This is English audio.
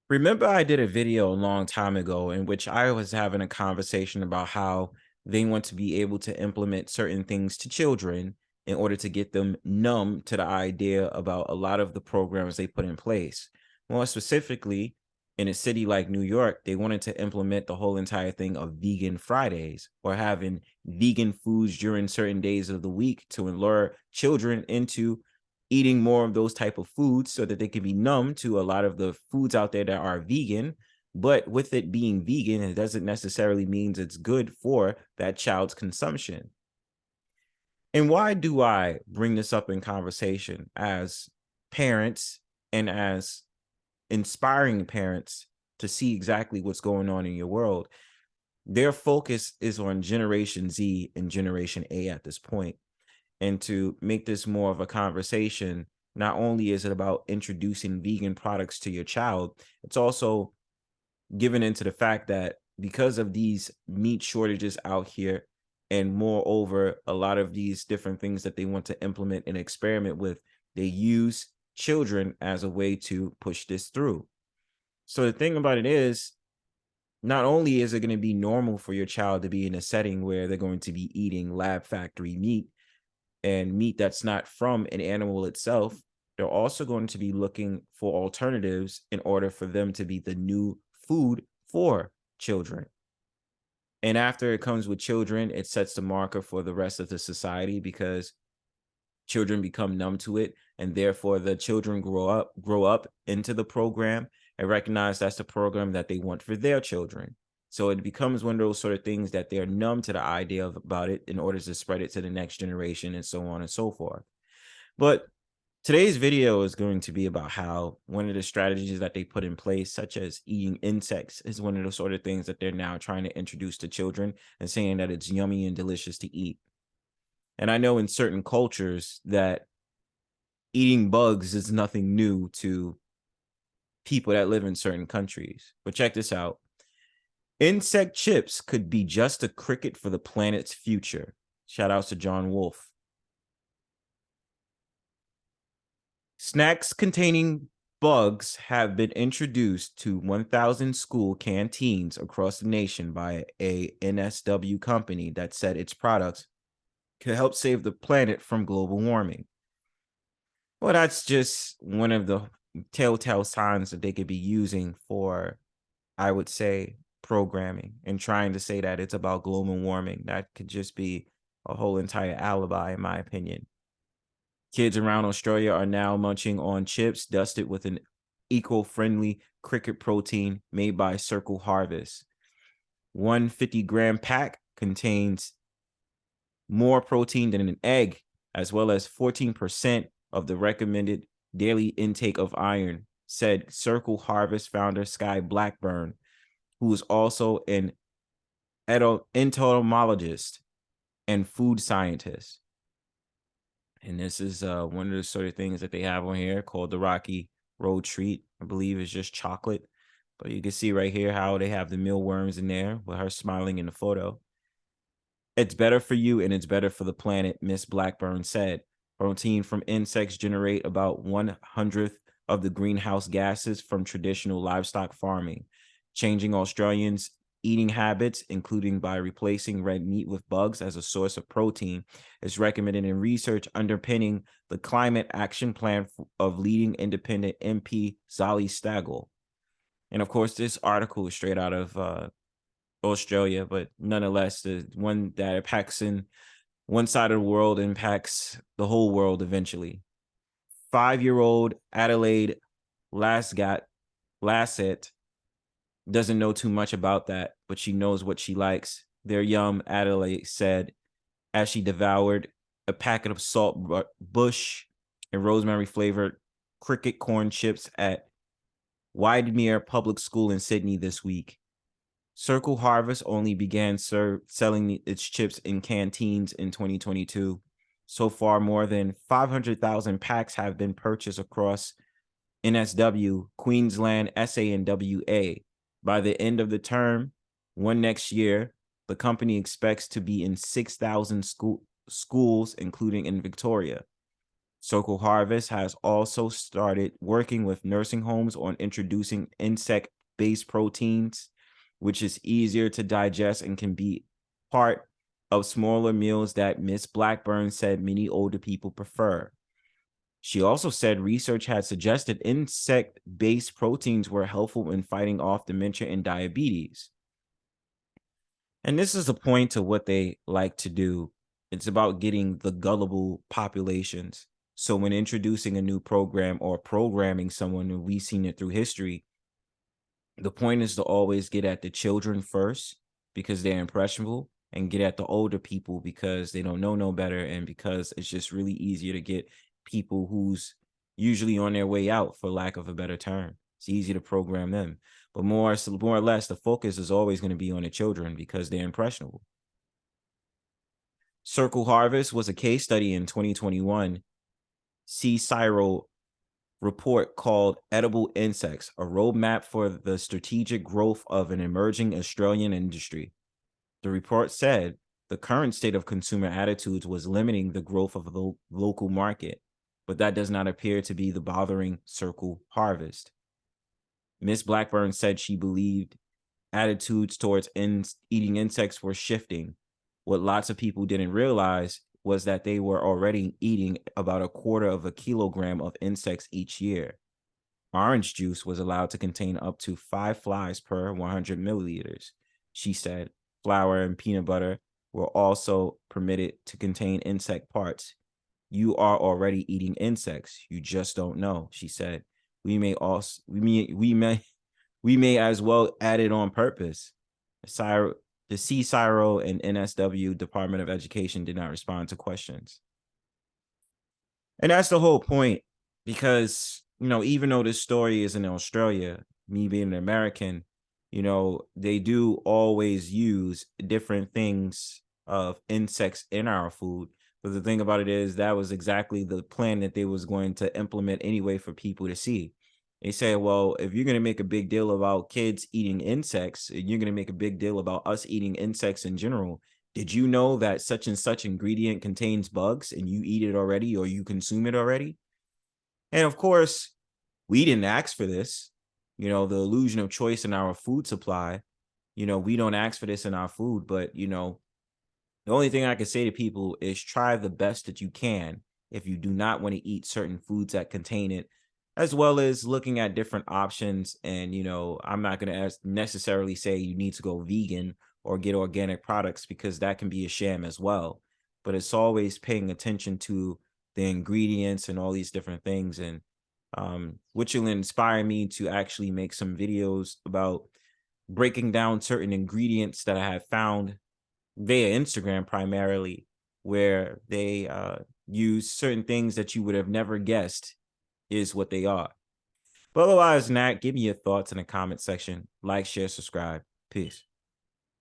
Remember, I did a video a long time ago in which I was having a conversation about how they want to be able to implement certain things to children in order to get them numb to the idea about a lot of the programs they put in place. More specifically, in a city like New York, they wanted to implement the whole entire thing of vegan Fridays or having vegan foods during certain days of the week to lure children into eating more of those type of foods so that they can be numb to a lot of the foods out there that are vegan. But with it being vegan, it doesn't necessarily means it's good for that child's consumption. And why do I bring this up in conversation as parents and as inspiring parents to see exactly what's going on in your world? Their focus is on Generation Z and Generation A at this point. And to make this more of a conversation, not only is it about introducing vegan products to your child, it's also given into the fact that because of these meat shortages out here, and moreover, a lot of these different things that they want to implement and experiment with, they use children as a way to push this through. So the thing about it is, not only is it going to be normal for your child to be in a setting where they're going to be eating lab factory meat, and meat that's not from an animal itself, they're also going to be looking for alternatives in order for them to be the new food for children. And after it comes with children, it sets the marker for the rest of the society because children become numb to it, and therefore the children grow up into the program and recognize that's the program that they want for their children. So it becomes one of those sort of things that they're numb to the idea of about it in order to spread it to the next generation and so on and so forth. But today's video is going to be about how one of the strategies that they put in place, such as eating insects, is one of the sort of things that they're now trying to introduce to children and saying that it's yummy and delicious to eat. And I know in certain cultures that eating bugs is nothing new to people that live in certain countries. But check this out. Insect chips could be just a cricket for the planet's future. Shout outs to John Wolfe. Snacks containing bugs have been introduced to 1,000 school canteens across the nation by a NSW company that said its products could help save the planet from global warming. Well, that's just one of the telltale signs that they could be using for, I would say, programming and trying to say that it's about global warming. That could just be a whole entire alibi, in my opinion. Kids around Australia are now munching on chips dusted with an eco-friendly cricket protein made by Circle Harvest. One 50-gram pack contains more protein than an egg, as well as 14% of the recommended daily intake of iron, said Circle Harvest founder Sky Blackburn, who is also an entomologist and food scientist. And this is one of the sort of things that they have on here called the Rocky Road Treat. I believe it's just chocolate. But you can see right here how they have the mealworms in there with her smiling in the photo. It's better for you and it's better for the planet, Miss Blackburn said. Protein from insects generate about 1/100th of the greenhouse gases from traditional livestock farming, changing Australians' eating habits, including by replacing red meat with bugs as a source of protein, is recommended in research underpinning the climate action plan of leading independent MP Zali Stagel. And of course, this article is straight out of Australia, but nonetheless, the one that impacts in one side of the world impacts the whole world eventually. 5-year-old Adelaide Lassett doesn't know too much about that, but she knows what she likes. They're yum, Adelaide said as she devoured a packet of salt bush and rosemary flavored cricket corn chips at Widemere Public School in Sydney this week. Circle Harvest only began selling its chips in canteens in 2022. So far, more than 500,000 packs have been purchased across NSW, Queensland, SA, and WA. By the end of the term, one next year, the company expects to be in 6,000 schools, including in Victoria. Circle Harvest has also started working with nursing homes on introducing insect based proteins, which is easier to digest and can be part of smaller meals that Miss Blackburn said many older people prefer. She also said research had suggested insect based proteins were helpful in fighting off dementia and diabetes. And this is the point to what they like to do. It's about getting the gullible populations. So when introducing a new program or programming someone, and we've seen it through history, the point is to always get at the children first because they're impressionable, and get at the older people because they don't know no better, and because it's just really easier to get people who's usually on their way out, for lack of a better term. It's easy to program them. But more or less, the focus is always going to be on the children because they're impressionable. Circle Harvest was a case study in 2021. C. Cyril report called Edible Insects, a roadmap for the strategic growth of an emerging Australian industry. The report said the current state of consumer attitudes was limiting the growth of the local market, but that does not appear to be the bothering Circle Harvest. Miss Blackburn said she believed attitudes towards eating insects were shifting. What lots of people didn't realize was that they were already eating about a quarter of a kilogram of insects each year. Orange juice was allowed to contain up to 5 flies per 100 milliliters. She said flour and peanut butter were also permitted to contain insect parts. You are already eating insects. You just don't know, she said. We may as well add it on purpose. The CSIRO and NSW Department of Education did not respond to questions. And that's the whole point, because, even though this story is in Australia, me being an American, they do always use different things of insects in our food. But the thing about it is that was exactly the plan that they was going to implement anyway for people to see. They say, well, if you're going to make a big deal about kids eating insects, and you're going to make a big deal about us eating insects in general, did you know that such and such ingredient contains bugs and you eat it already or you consume it already? And of course, we didn't ask for this. The illusion of choice in our food supply, we don't ask for this in our food, but, the only thing I can say to people is try the best that you can if you do not want to eat certain foods that contain it, as well as looking at different options. And, I'm not going to necessarily say you need to go vegan or get organic products, because that can be a sham as well. But it's always paying attention to the ingredients and all these different things. And which will inspire me to actually make some videos about breaking down certain ingredients that I have found via Instagram primarily, where they use certain things that you would have never guessed is what they are. But otherwise than that, give me your thoughts in the comment section. Like, share, subscribe. Peace.